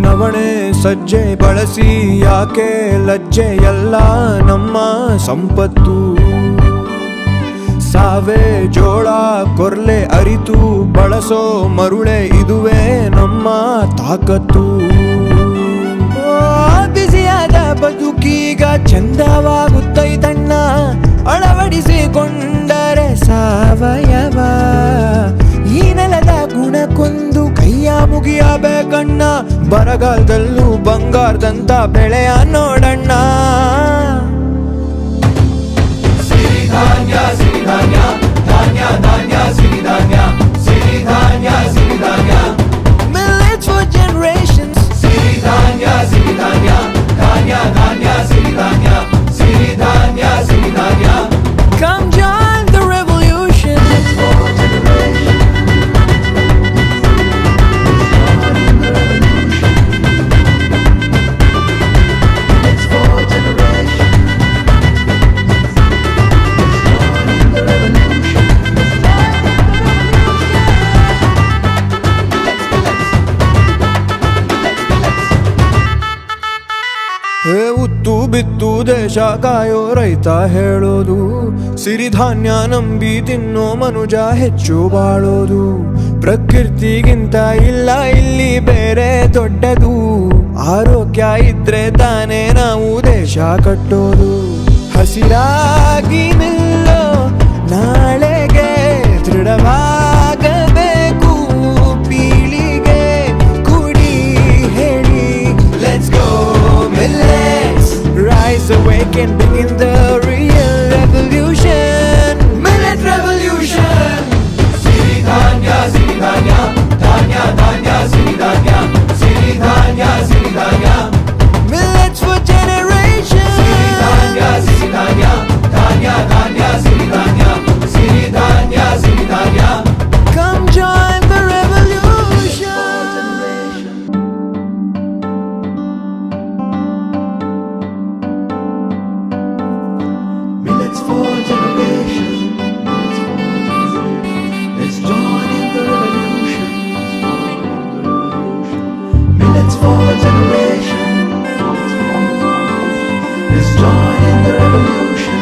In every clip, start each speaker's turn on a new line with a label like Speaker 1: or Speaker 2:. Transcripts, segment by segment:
Speaker 1: ನವಣೆ ಸಜ್ಜೆ ಬಳಸಿ ಯಾಕೆ ಲಜ್ಜೆ ಎಲ್ಲ ನಮ್ಮ ಸಂಪತ್ತು. ಸಾವೆ ಜೋಳ ಕೊರ್ಲೆ ಅರಿತು ಬಳಸೋ ಮರುಳೆ ಇದುವೇ ನಮ್ಮ ತಾಕತ್ತು. ಬಿಸಿಯಾದ ಬದುಕೀಗ ಚಂದವಾಗುತ್ತೈತಣ್ಣ, ಅಳವಡಿಸಿಕೊಂಡರೆ ಸಾವಯವ. ಈ ನೆಲದ ಗುಣಕ್ಕೊಂದು ಕೈಯ ಮುಗಿಯಬೇಕಣ್ಣ, ಬರಗಾಲದಲ್ಲೂ ಬಂಗಾರದಂತ ಬೆಳೆಯ ನೋಡಣ್ಣ. ಸಿರಿಧಾನ್ಯ ಸಿರಿಧಾನ್ಯ ಧಾನ್ಯ ಧಾನ್ಯ ಸಿರಿಧಾನ್ಯ ಸಿರಿಧಾನ್ಯ ಸಿರಿಧಾನ್ಯ Millets for generations. ಸಿರಿಧಾನ್ಯ ಸಿರಿಧಾನ್ಯ ಧಾನ್ಯ ಧಾನ್ಯ ಸಿರಿಧಾನ್ಯ ಸಿರಿಧಾನ್ಯ ಸಿರಿಧಾನ್ಯ Come join the revolution. ಉತ್ತು ಬಿತ್ತು ದೇಶ ಕಾಯೋ ರೈತ ಹೇಳೋದು, ಸಿರಿಧಾನ್ಯ ನಂಬಿ ತಿನ್ನೋ ಮನುಜ ಹೆಚ್ಚು ಬಾಳೋದು. ಪ್ರಕೃತಿಗಿಂತ ಇಲ್ಲ ಇಲ್ಲಿ ಬೇರೆ ದೊಡ್ಡದು, ಆರೋಗ್ಯ ಇದ್ರೆ ತಾನೇ ನಾವು ದೇಶ ಕಟ್ಟೋದು. ಹಸಿರಾಗಿ ನಿಲ್ಲೋ ನಾಳೆಗೆ ದೃಢವಾಗಬೇಕು ಪೀಳಿಗೆ ಕೂಡಿ ಹೇಳಿ. Let's go millets, rise awake and begin the real revolution. Millet revolution. ಸಿರಿಧಾನ್ಯ ಸಿರಿಧಾನ್ಯ ಧಾನ್ಯ ಧಾನ್ಯ ಸಿರಿಧಾನ್ಯ ಸಿರಿಧಾನ್ಯ ಸಿರಿಧಾನ್ಯ Millets for generations. ಸಿರಿಧಾನ್ಯ ಸಿರಿಧಾನ್ಯ ಧಾನ್ಯ ಧಾನ್ಯ ಸಿರಿಧಾನ್ಯ ಸಿರಿಧಾನ್ಯ ಸಿರಿಧಾನ್ಯ Come join the revolution. Millets for generation. Let's join in the revolution. Millets for generation. Let's join in the revolution.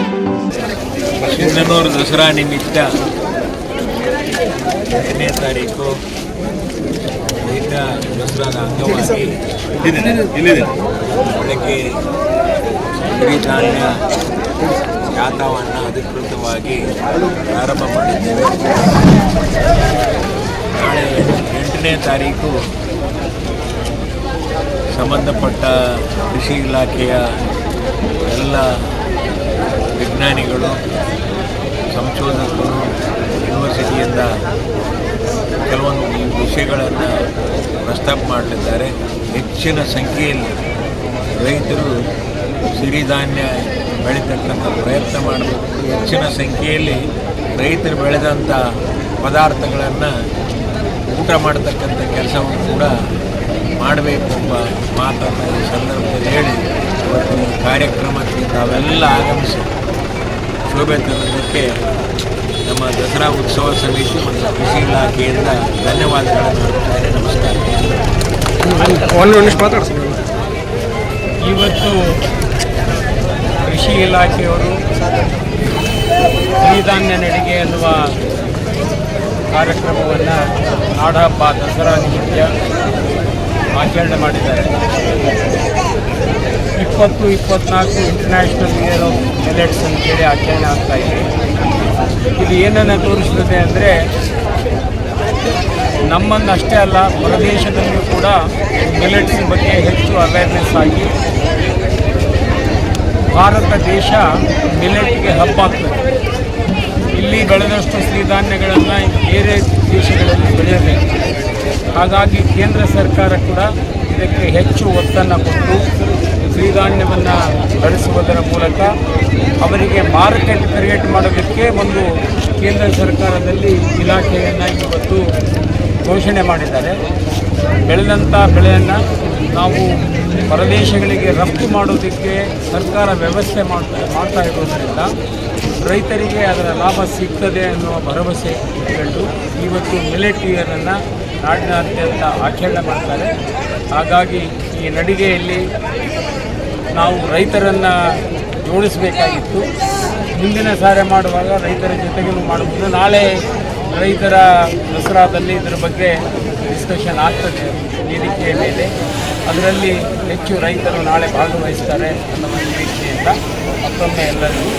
Speaker 2: Sindhanur Dasara ನಿಮಿತ್ತ 8ನೇ ತಾರೀಕು ರೈತ ದಸರಾದ ಅಂಗವಾಗಿ ಬೆಳಗ್ಗೆ ಸಿರಿಧಾನ್ಯ ಜಾಥಾವನ್ನು ಅಧಿಕೃತವಾಗಿ ಪ್ರಾರಂಭ ಮಾಡಿದ್ದೇವೆ. ನಾಳೆ 8ನೇ ತಾರೀಕು ಸಂಬಂಧಪಟ್ಟ ಕೃಷಿ ಇಲಾಖೆಯ ಎಲ್ಲ ವಿಜ್ಞಾನಿಗಳು, ಸಂಶೋಧಕರು, ಯೂನಿವರ್ಸಿಟಿಯಿಂದ ಕೆಲವೊಂದು ಈ ವಿಷಯಗಳನ್ನು ಪ್ರಸ್ತಾಪ ಮಾಡಲಿದ್ದಾರೆ. ಹೆಚ್ಚಿನ ಸಂಖ್ಯೆಯಲ್ಲಿ ರೈತರು ಸಿರಿಧಾನ್ಯ ಬೆಳೀತಕ್ಕಂಥ ಪ್ರಯತ್ನ ಮಾಡಬೇಕು. ಹೆಚ್ಚಿನ ಸಂಖ್ಯೆಯಲ್ಲಿ ರೈತರು ಬೆಳೆದಂಥ ಪದಾರ್ಥಗಳನ್ನು ಊಟ ಮಾಡತಕ್ಕಂಥ ಕೆಲಸವನ್ನು ಕೂಡ ಮಾಡಬೇಕು ಎಂಬ ಮಾತನ್ನು ಈ ಸಂದರ್ಭದಲ್ಲಿ ಹೇಳಿ ಇವತ್ತು ಈ ಕಾರ್ಯಕ್ರಮಕ್ಕೆ ತಾವೆಲ್ಲ ಆಗಮಿಸಿ ಶೋಭೆ ತರುವುದಕ್ಕೆ ನಮ್ಮ ದಸರಾ ಉತ್ಸವ ಸಮಿತಿ ಮತ್ತು ಕೃಷಿ ಇಲಾಖೆಯಿಂದ ಧನ್ಯವಾದಗಳನ್ನು ಹೇಳ್ತಾರೆ. ನಮಸ್ಕಾರ.
Speaker 3: ಇವತ್ತು ಕೃಷಿ ಇಲಾಖೆಯವರು ಸಿರಿಧಾನ್ಯ ನಡಿಗೆ ಎನ್ನುವ ಕಾರ್ಯಕ್ರಮವನ್ನು ನಾಡಹಬ್ಬ ದಸರಾ ನಿಮಿತ್ತ ಆಚರಣೆ ಮಾಡಿದ್ದಾರೆ. 2024 ಇಂಟರ್ನ್ಯಾಷನಲ್ ಇಯರ್ ಆಫ್ ಮಿಲೆಟ್ಸ್ ಅಂತೇಳಿ ಆಚರಣೆ ಆಗ್ತಾ ಇದೆ. ಇದು ಏನನ್ನು ತೋರಿಸ್ತದೆ ಅಂದರೆ ನಮ್ಮನ್ನಷ್ಟೇ ಅಲ್ಲ, ಹೊರದೇಶದಲ್ಲೂ ಕೂಡ ಮಿಲೆಟ್ಸ್ ಬಗ್ಗೆ ಹೆಚ್ಚು ಅವೇರ್ನೆಸ್ ಆಗಿ ಭಾರತ ದೇಶ ಮಿಲೆಟ್ಗೆ ಹಬ್ ಆಗ್ತದೆ. ಇಲ್ಲಿ ಬೆಳೆದಷ್ಟು ಸಿರಿಧಾನ್ಯಗಳನ್ನು ಬೇರೆ ದೇಶಗಳಲ್ಲಿ ಬೆಳೆಯಬೇಕು. ಹಾಗಾಗಿ ಕೇಂದ್ರ ಸರ್ಕಾರ ಕೂಡ ಇದಕ್ಕೆ ಹೆಚ್ಚು ಒತ್ತನ್ನು ಕೊಟ್ಟು ಸಿರಿಧಾನ್ಯವನ್ನು ಬೆಳೆಸುವುದರ ಮೂಲಕ ಅವರಿಗೆ ಮಾರುಕಟ್ಟೆ ಕ್ರಿಯೇಟ್ ಮಾಡೋದಕ್ಕೆ ಒಂದು ಕೇಂದ್ರ ಸರ್ಕಾರದಲ್ಲಿ ಇಲಾಖೆಯನ್ನು ಇವತ್ತು ಘೋಷಣೆ ಮಾಡಿದ್ದಾರೆ. ಬೆಳೆದಂಥ ಬೆಳೆಯನ್ನು ನಾವು ಹೊರದೇಶಗಳಿಗೆ ರಫ್ತು ಮಾಡೋದಕ್ಕೆ ಸರ್ಕಾರ ವ್ಯವಸ್ಥೆ ಮಾಡ್ತಾ ಇರೋದರಿಂದ ರೈತರಿಗೆ ಅದರ ಲಾಭ ಸಿಗ್ತದೆ ಅನ್ನುವ ಭರವಸೆ ಇಟ್ಟುಕೊಂಡು ಇವತ್ತು ಮಿಲೆಟ್ ಇಯರನ್ನು ನಾಡಿನಾದ್ಯಂತ ಆಚರಣೆ ಮಾಡ್ತಾರೆ. ಹಾಗಾಗಿ ಈ ನಡಿಗೆಯಲ್ಲಿ ನಾವು ರೈತರನ್ನು ಜೋಡಿಸಬೇಕಾಗಿತ್ತು. ಹಿಂದಿನ ಸಾರಿ ಮಾಡುವಾಗ ರೈತರ ಜೊತೆಗೂ ಮಾಡಬಹುದು. ನಾಳೆ ರೈತರ ದಸರಾದಲ್ಲಿ ಇದರ ಬಗ್ಗೆ ಡಿಸ್ಕಷನ್ ಆಗ್ತದೆ ವೇದಿಕೆಯ ಮೇಲೆ. ಅದರಲ್ಲಿ ಹೆಚ್ಚು ರೈತರು ನಾಳೆ ಭಾಗವಹಿಸ್ತಾರೆ ಅನ್ನೋ ನಿರೀಕ್ಷೆಯಿಂದ ಮತ್ತೊಮ್ಮೆ ಎಲ್ಲರಿಗೂ